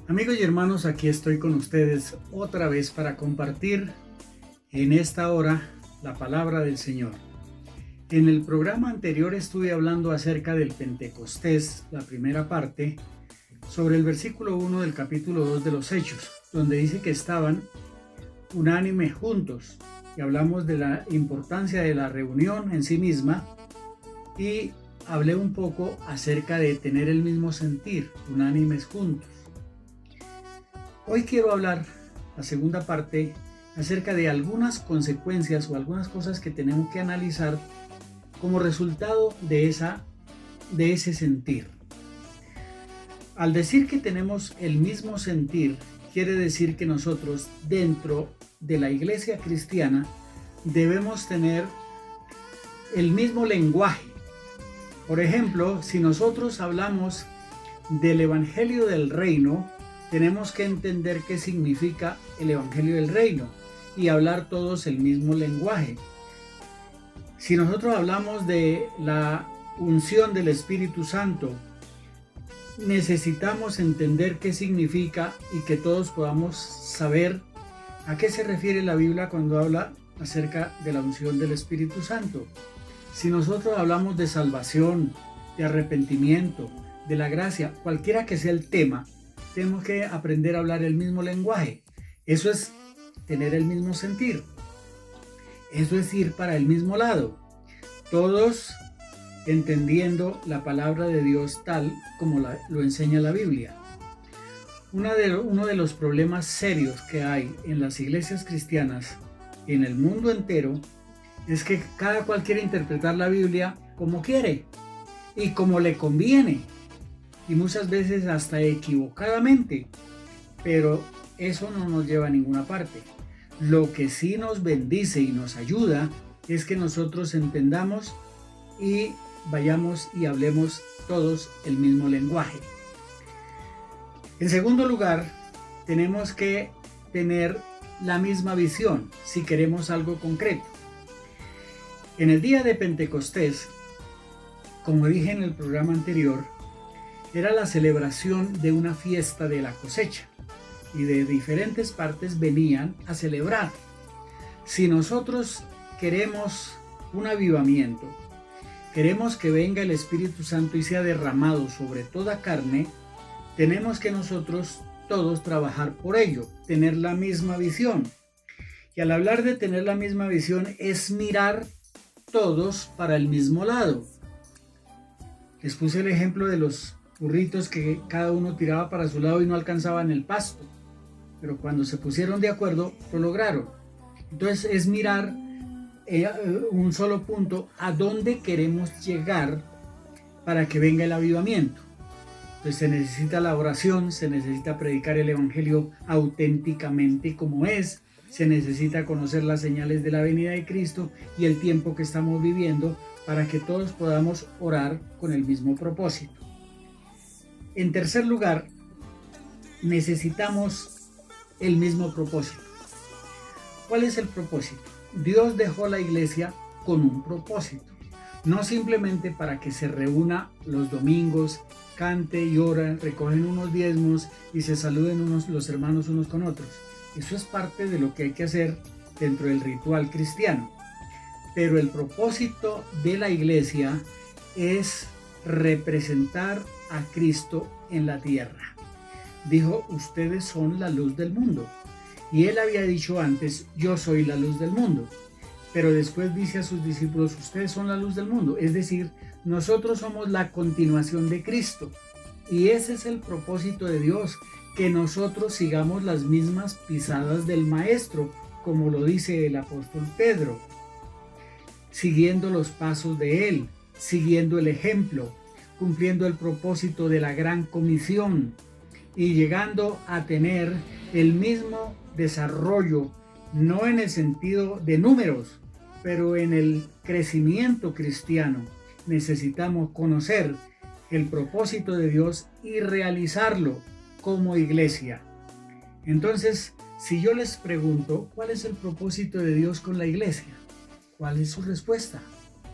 Amigos y hermanos, aquí estoy con ustedes otra vez para compartir en esta hora la palabra del Señor. En el programa anterior estuve hablando acerca del Pentecostés, la primera parte, sobre el versículo 1 del capítulo 2 de los Hechos, donde dice que estaban unánimes juntos, y hablamos de la importancia de la reunión en sí misma, y hablé un poco acerca de tener el mismo sentir, unánimes juntos. Hoy quiero hablar, la segunda parte, acerca de algunas consecuencias o algunas cosas que tenemos que analizar como resultado de ese sentir. Al decir que tenemos el mismo sentir, quiere decir que nosotros dentro de la iglesia cristiana debemos tener el mismo lenguaje. Por ejemplo, si nosotros hablamos del Evangelio del Reino, tenemos que entender qué significa el Evangelio del Reino y hablar todos el mismo lenguaje. Si nosotros hablamos de la unción del Espíritu Santo, necesitamos entender qué significa y que todos podamos saber a qué se refiere la Biblia cuando habla acerca de la unción del Espíritu Santo. Si nosotros hablamos de salvación, de arrepentimiento, de la gracia, cualquiera que sea el tema, tenemos que aprender a hablar el mismo lenguaje. Eso es tener el mismo sentir. Eso es ir para el mismo lado. Todos entendiendo la palabra de Dios tal como lo enseña la Biblia. Uno de los problemas serios que hay en las iglesias cristianas en el mundo entero es que cada cual quiere interpretar la Biblia como quiere y como le conviene, y muchas veces hasta equivocadamente, pero eso no nos lleva a ninguna parte. Lo que sí nos bendice y nos ayuda es que nosotros entendamos y vayamos y hablemos todos el mismo lenguaje. En segundo lugar, tenemos que tener la misma visión si queremos algo concreto. En el día de Pentecostés, como dije en el programa anterior, era la celebración de una fiesta de la cosecha y de diferentes partes venían a celebrar. Si nosotros queremos un avivamiento, queremos que venga el Espíritu Santo y sea derramado sobre toda carne, tenemos que nosotros todos trabajar por ello, tener la misma visión. Y al hablar de tener la misma visión es mirar todos para el mismo lado. Les puse el ejemplo de los burritos que cada uno tiraba para su lado y no alcanzaban el pasto, pero cuando se pusieron de acuerdo lo lograron. Entonces es mirar un solo punto a dónde queremos llegar para que venga el avivamiento. Entonces se necesita la oración, se necesita predicar el evangelio auténticamente como es, se necesita conocer las señales de la venida de Cristo y el tiempo que estamos viviendo para que todos podamos orar con el mismo propósito. En tercer lugar, necesitamos el mismo propósito. ¿Cuál es el propósito? Dios dejó la iglesia con un propósito, no simplemente para que se reúna los domingos, cante y ora, recogen unos diezmos y se saluden los hermanos unos con otros. Eso es parte de lo que hay que hacer dentro del ritual cristiano. Pero el propósito de la iglesia es representar a Cristo en la tierra. Dijo, ustedes son la luz del mundo. Y él había dicho antes, yo soy la luz del mundo. Pero después dice a sus discípulos, ustedes son la luz del mundo. Es decir, nosotros somos la continuación de Cristo. Y ese es el propósito de Dios, que nosotros sigamos las mismas pisadas del Maestro, como lo dice el apóstol Pedro, siguiendo los pasos de él, siguiendo el ejemplo, cumpliendo el propósito de la gran comisión y llegando a tener el mismo desarrollo, no en el sentido de números, pero en el crecimiento cristiano. Necesitamos conocer el propósito de Dios y realizarlo como iglesia. Entonces, si yo les pregunto, ¿cuál es el propósito de Dios con la iglesia? ¿Cuál es su respuesta?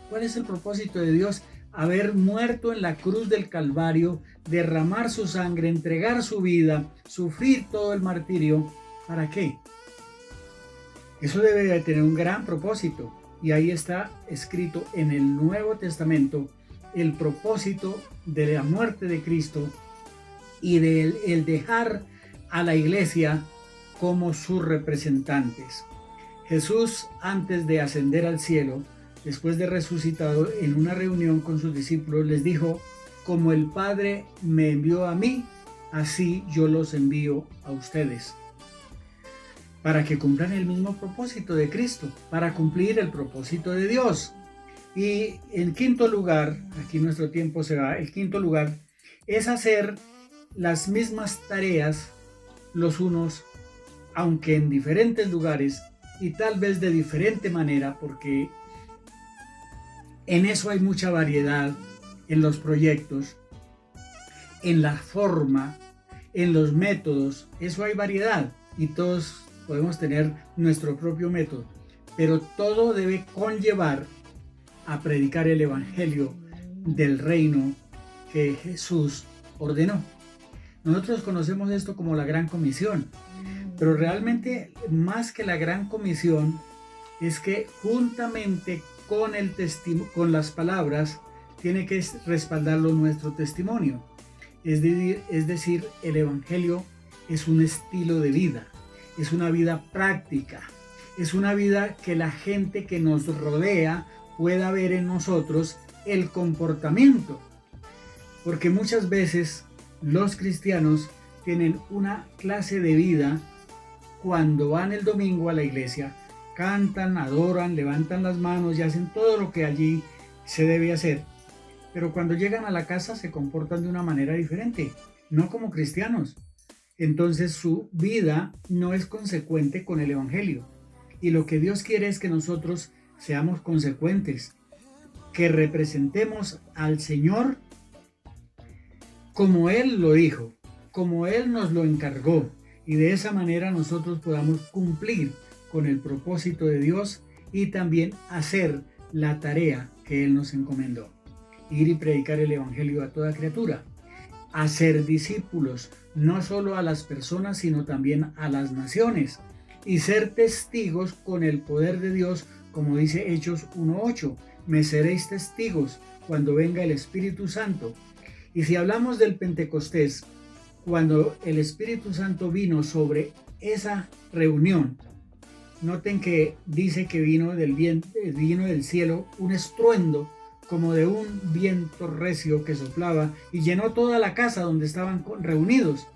¿Cuál es el propósito de Dios haber muerto en la cruz del Calvario, derramar su sangre, entregar su vida, sufrir todo el martirio. ¿Para qué? Eso debe de tener un gran propósito, y ahí está escrito en el Nuevo Testamento el propósito de la muerte de Cristo y de el dejar a la iglesia como sus representantes. Jesús, antes de ascender al cielo, después de resucitado, en una reunión con sus discípulos les dijo: como el Padre me envió a mí, así yo los envío a ustedes, para que cumplan el mismo propósito de Cristo, para cumplir el propósito de Dios. Y en quinto lugar, aquí nuestro tiempo se va, el quinto lugar es hacer las mismas tareas los unos, aunque en diferentes lugares y tal vez de diferente manera, porque en eso hay mucha variedad, en los proyectos, en la forma, en los métodos. Eso hay variedad y todos podemos tener nuestro propio método, pero todo debe conllevar a predicar el evangelio del reino que Jesús ordenó. Nosotros conocemos esto como la Gran Comisión, pero realmente más que la Gran Comisión es que juntamente con el con las palabras tiene que respaldarlo nuestro testimonio. Es decir, el evangelio es un estilo de vida, es una vida práctica, es una vida que la gente que nos rodea pueda ver en nosotros el comportamiento, porque muchas veces los cristianos tienen una clase de vida cuando van el domingo a la iglesia, cantan, adoran, levantan las manos y hacen todo lo que allí se debe hacer, pero cuando llegan a la casa se comportan de una manera diferente, no como cristianos. Entonces su vida no es consecuente con el evangelio, y lo que Dios quiere es que nosotros seamos consecuentes, que representemos al Señor como Él lo dijo, como Él nos lo encargó, y de esa manera nosotros podamos cumplir con el propósito de Dios y también hacer la tarea que Él nos encomendó: ir y predicar el evangelio a toda criatura, hacer discípulos, no solo a las personas sino también a las naciones, y ser testigos con el poder de Dios, como dice Hechos 1:8, me seréis testigos cuando venga el Espíritu Santo. Y si hablamos del Pentecostés, cuando el Espíritu Santo vino sobre esa reunión, noten que dice que vino del cielo un estruendo como de un viento recio que soplaba y llenó toda la casa donde estaban reunidos,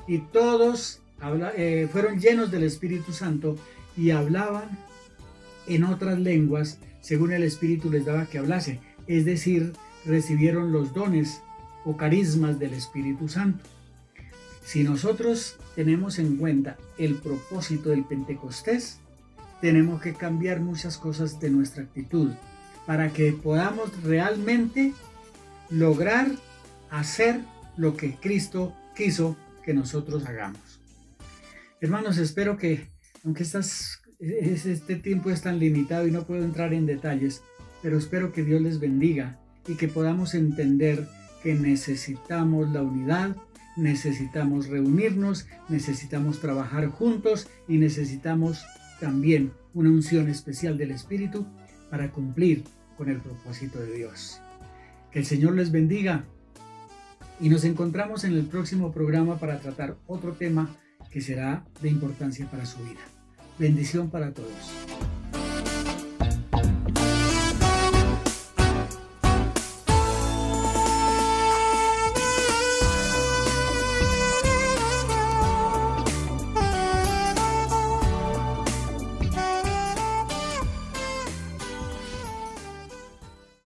y todos fueron llenos del Espíritu Santo y hablaban en otras lenguas según el Espíritu les daba que hablase, es decir, recibieron los dones o carismas del Espíritu Santo. Si nosotros tenemos en cuenta el propósito del Pentecostés, tenemos que cambiar muchas cosas de nuestra actitud para que podamos realmente lograr hacer lo que Cristo quiso que nosotros hagamos. Hermanos, espero que, aunque este tiempo es tan limitado y no puedo entrar en detalles, pero espero que Dios les bendiga y que podamos entender que necesitamos la unidad, necesitamos reunirnos, necesitamos trabajar juntos y necesitamos también una unción especial del Espíritu para cumplir con el propósito de Dios. Que el Señor les bendiga y nos encontramos en el próximo programa para tratar otro tema que será de importancia para su vida. Bendición para todos.